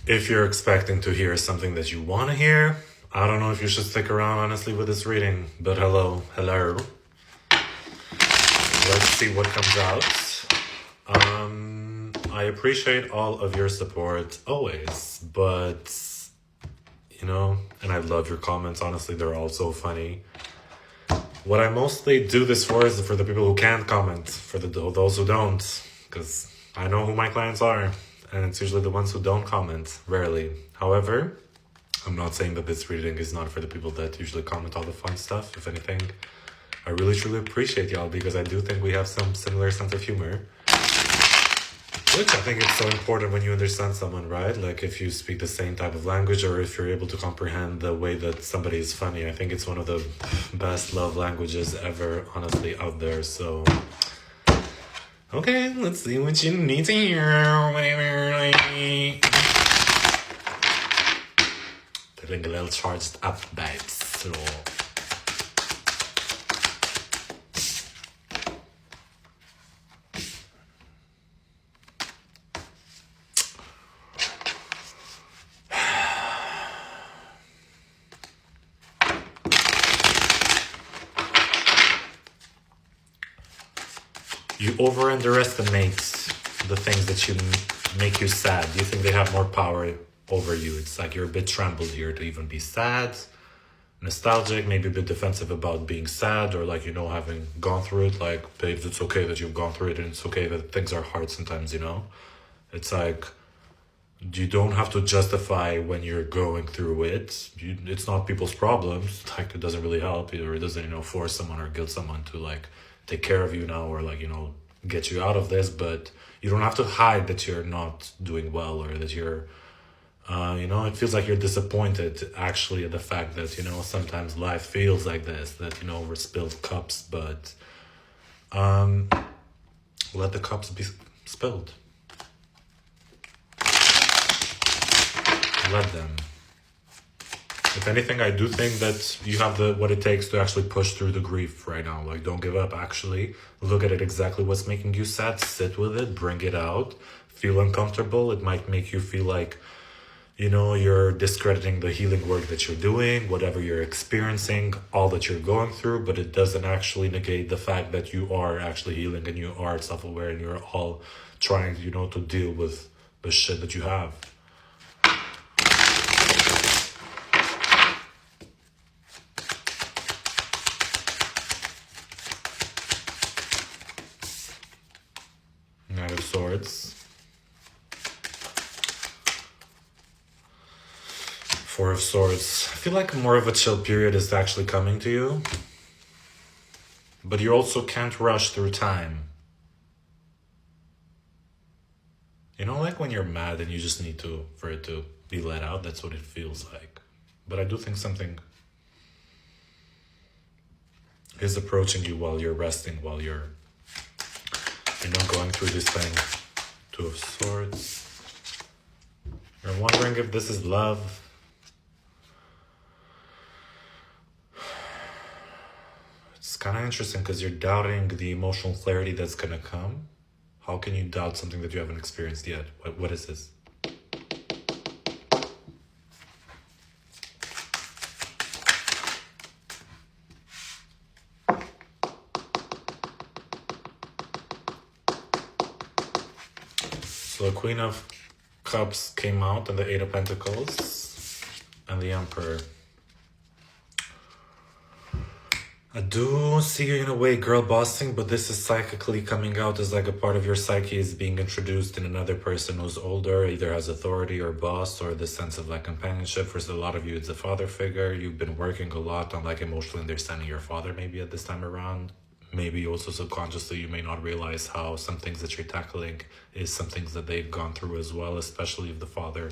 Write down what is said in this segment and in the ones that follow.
If you're expecting to hear something that you want to hear, I don't know if you should stick around, honestly, with this reading. But hello. Let's see what comes out. I appreciate all of your support always, but, and I love your comments. Honestly, they're all so funny. What I mostly do this for is for the people who can't comment, for those who don't, because I know who my clients are, and it's usually the ones who don't comment, rarely. However, I'm not saying that this reading is not for the people that usually comment all the fun stuff. If anything, I really truly appreciate y'all, because I do think we have some similar sense of humor. Which I think it's so important when you understand someone, right? Like if you speak the same type of language, or if you're able to comprehend the way that somebody is funny. I think it's one of the best love languages ever, honestly, out there. So, okay, let's see what you need to hear. Feeling a little charged up, babes. So... you underestimate the things that make you sad. You think they have more power over you. It's like you're a bit trembled here to even be sad, nostalgic, maybe a bit defensive about being sad, or like, having gone through it. Like, babes, it's okay that you've gone through it, and it's okay that things are hard sometimes, It's like, you don't have to justify when you're going through it. It's not people's problems. Like, it doesn't really help, or it doesn't, force someone or guilt someone to, like, take care of you now, or like, get you out of this. But you don't have to hide that you're not doing well, or that you're, it feels like you're disappointed actually at the fact that, sometimes life feels like this, that, we're spilled cups, but let the cups be spilled. Let them. If anything, I do think that you have what it takes to actually push through the grief right now. Like, don't give up, actually. Look at it exactly what's making you sad. Sit with it. Bring it out. Feel uncomfortable. It might make you feel like, you're discrediting the healing work that you're doing, whatever you're experiencing, all that you're going through. But it doesn't actually negate the fact that you are actually healing, and you are self-aware, and you're all trying, to deal with the shit that you have. Knight of Swords. Four of Swords. I feel like more of a chill period is actually coming to you. But you also can't rush through time. Like when you're mad and you just need for it to be let out, that's what it feels like. But I do think something is approaching you while you're resting, while you're going through this thing. Two of Swords. You're wondering if this is love. It's kind of interesting because you're doubting the emotional clarity that's going to come. How can you doubt something that you haven't experienced yet? What is this? So the Queen of Cups came out, and the Eight of Pentacles, and the Emperor. I do see you in a way girl bossing, but this is psychically coming out as like a part of your psyche is being introduced in another person who's older, either has authority or boss, or the sense of like companionship. For a lot of you, it's a father figure. You've been working a lot on like emotionally understanding your father maybe at this time around. Maybe also subconsciously you may not realize how some things that you're tackling is some things that they've gone through as well, especially if the father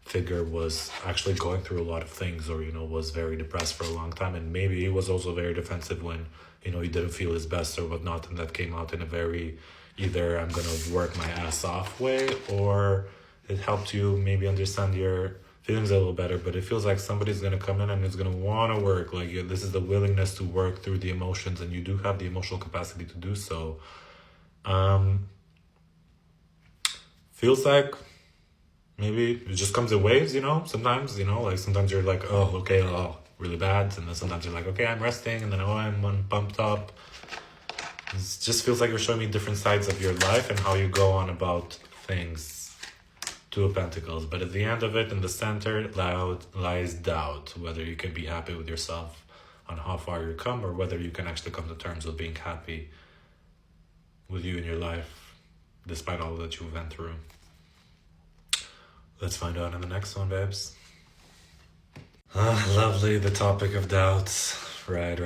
figure was actually going through a lot of things, or was very depressed for a long time, and maybe he was also very defensive when he didn't feel his best or whatnot, and that came out in a very either I'm gonna work my ass off way, or it helped you maybe understand your feelings a little better. But it feels like somebody's gonna come in and is gonna want to work, like this is the willingness to work through the emotions, and you do have the emotional capacity to do so. Feels like Maybe it just comes in waves, sometimes, like sometimes you're like, oh, okay, oh, really bad. And then sometimes you're like, okay, I'm resting. And then, oh, I'm pumped up. It just feels like you're showing me different sides of your life and how you go on about things. Two of Pentacles. But at the end of it, in the center, lies doubt. Whether you can be happy with yourself on how far you come, or whether you can actually come to terms with being happy with you in your life, despite all that you've went through. Let's find out in the next one, babes. Ah, lovely, the topic of doubts. Right.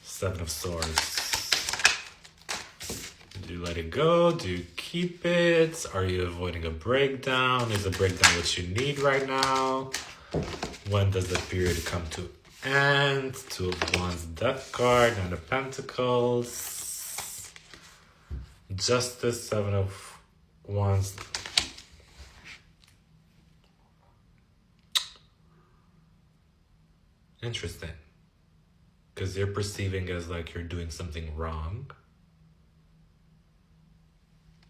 Seven of Swords. Do you let it go? Do you keep it? Are you avoiding a breakdown? Is a breakdown what you need right now? When does the period come to end? Two of Wands, Death card, Nine of Pentacles. Justice, Seven of Wands. Interesting. Because you're perceiving as like you're doing something wrong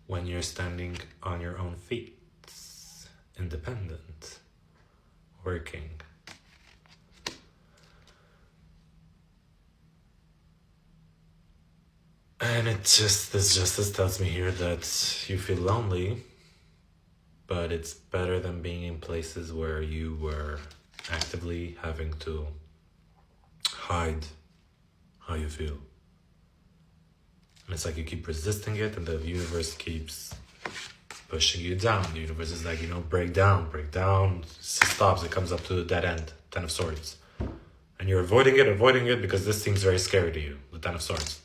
when you're standing on your own feet, independent, working. And this justice tells me here that you feel lonely, but it's better than being in places where you were actively having to hide how you feel. And it's like you keep resisting it, and the universe keeps pushing you down. The universe is like, break down. It stops, it comes up to the dead end, Ten of Swords. And you're avoiding it because this seems very scary to you, the Ten of Swords.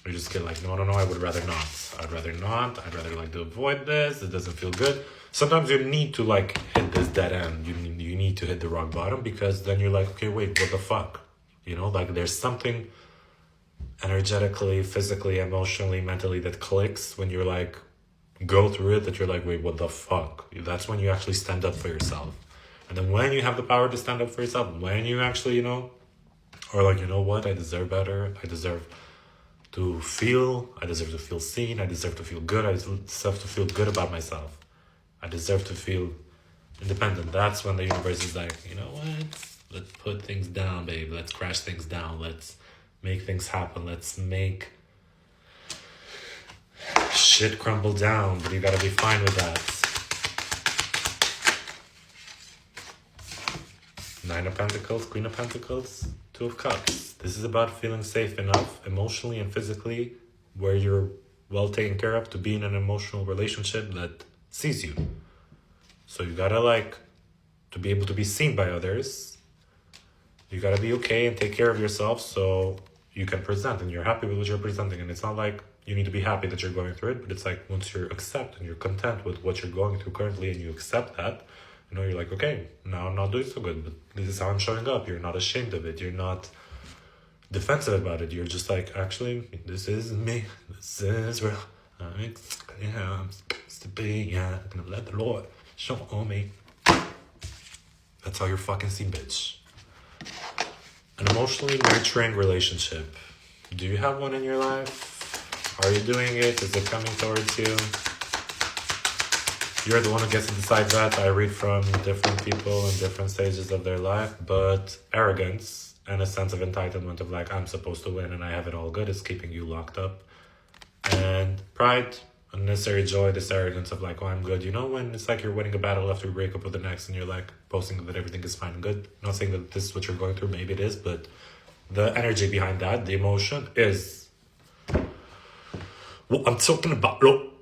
You just get like, no, I would rather not. I'd rather like to avoid this. It doesn't feel good. Sometimes you need to like hit this dead end. You need to hit the rock bottom, because then you're like, okay, wait, what the fuck? Like there's something energetically, physically, emotionally, mentally that clicks when you're like, go through it, that you're like, wait, what the fuck? That's when you actually stand up for yourself. And then when you have the power to stand up for yourself, when you actually, or like, you know what, I deserve better. I deserve to feel seen. I deserve to feel good. I deserve to feel good about myself. I deserve to feel independent. That's when the universe is like, you know what? Let's put things down, babe. Let's crash things down. Let's make things happen. Let's make shit crumble down. But you gotta be fine with that. Nine of Pentacles, Queen of Pentacles, Two of Cups. This is about feeling safe enough emotionally and physically, where you're well taken care of, to be in an emotional relationship that sees you. So you gotta to be able to be seen by others, you gotta be okay and take care of yourself so you can present and you're happy with what you're presenting. And it's not like you need to be happy that you're going through it, but it's like once you're accept and you're content with what you're going through currently, and you accept that, you're like, okay, now I'm not doing so good, but this is how I'm showing up. You're not ashamed of it. You're not defensive about it. You're just like, actually, this is me. This is real. I'm supposed to be. I'm gonna let the Lord show me. That's how you're fucking seen, bitch. An emotionally nurturing relationship. Do you have one in your life? Are you doing it? Is it coming towards you? You're the one who gets to decide that. I read from different people in different stages of their life, but arrogance and a sense of entitlement of like, I'm supposed to win and I have it all good, is keeping you locked up. And pride, unnecessary joy, this arrogance of like, oh, I'm good. When it's like you're winning a battle after you break up with the next, and you're like posting that everything is fine and good. I'm not saying that this is what you're going through, maybe it is, but the energy behind that, the emotion is what I'm talking about. Look.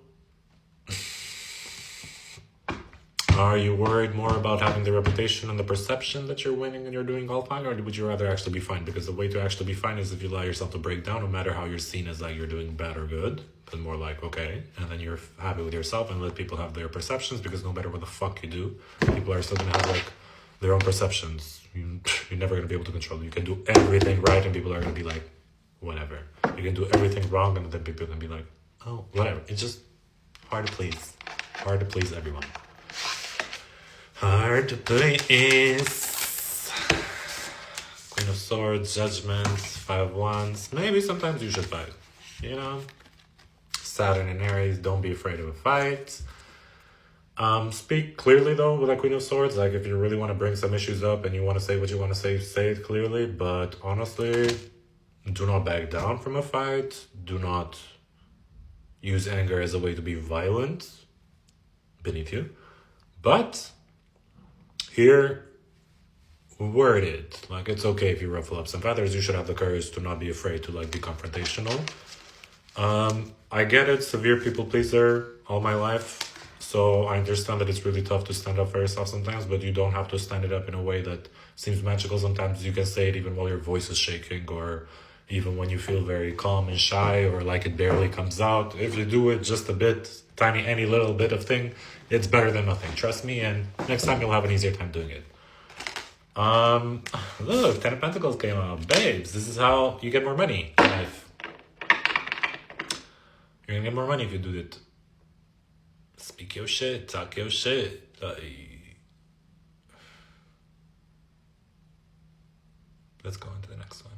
Are you worried more about having the reputation and the perception that you're winning and you're doing all fine, or would you rather actually be fine? Because the way to actually be fine is if you allow yourself to break down, no matter how you're seen as like you're doing bad or good, but more like, okay, and then you're happy with yourself and let people have their perceptions, because no matter what the fuck you do, people are still gonna have like their own perceptions. You're never gonna be able to control it. You can do everything right and people are gonna be like, whatever. You can do everything wrong and then people can be like, oh, whatever. It's just hard to please. Hard to please everyone. Hard to please. Queen of of Swords, Judgment, Five of Wands. Maybe sometimes you should fight. You know? Saturn and Aries, don't be afraid of a fight. Speak clearly though with the Queen of Swords. Like if you really want to bring some issues up and you want to say what you want to say it clearly. But honestly, do not back down from a fight. Do not use anger as a way to be violent beneath you. But here, word it. Like it's okay if you ruffle up some feathers. You should have the courage to not be afraid to like be confrontational. I get it, severe people pleaser all my life. So I understand that it's really tough to stand up for yourself sometimes, but you don't have to stand it up in a way that seems magical. Sometimes you can say it even while your voice is shaking, or even when you feel very calm and shy, or like it barely comes out. If you do it just a bit, tiny, any little bit of thing, it's better than nothing. Trust me, and next time you'll have an easier time doing it. Look, 10 of Pentacles came out. Babes, this is how you get more money in life. You're gonna get more money if you do it. Speak your shit, talk your shit. Let's go into the next one.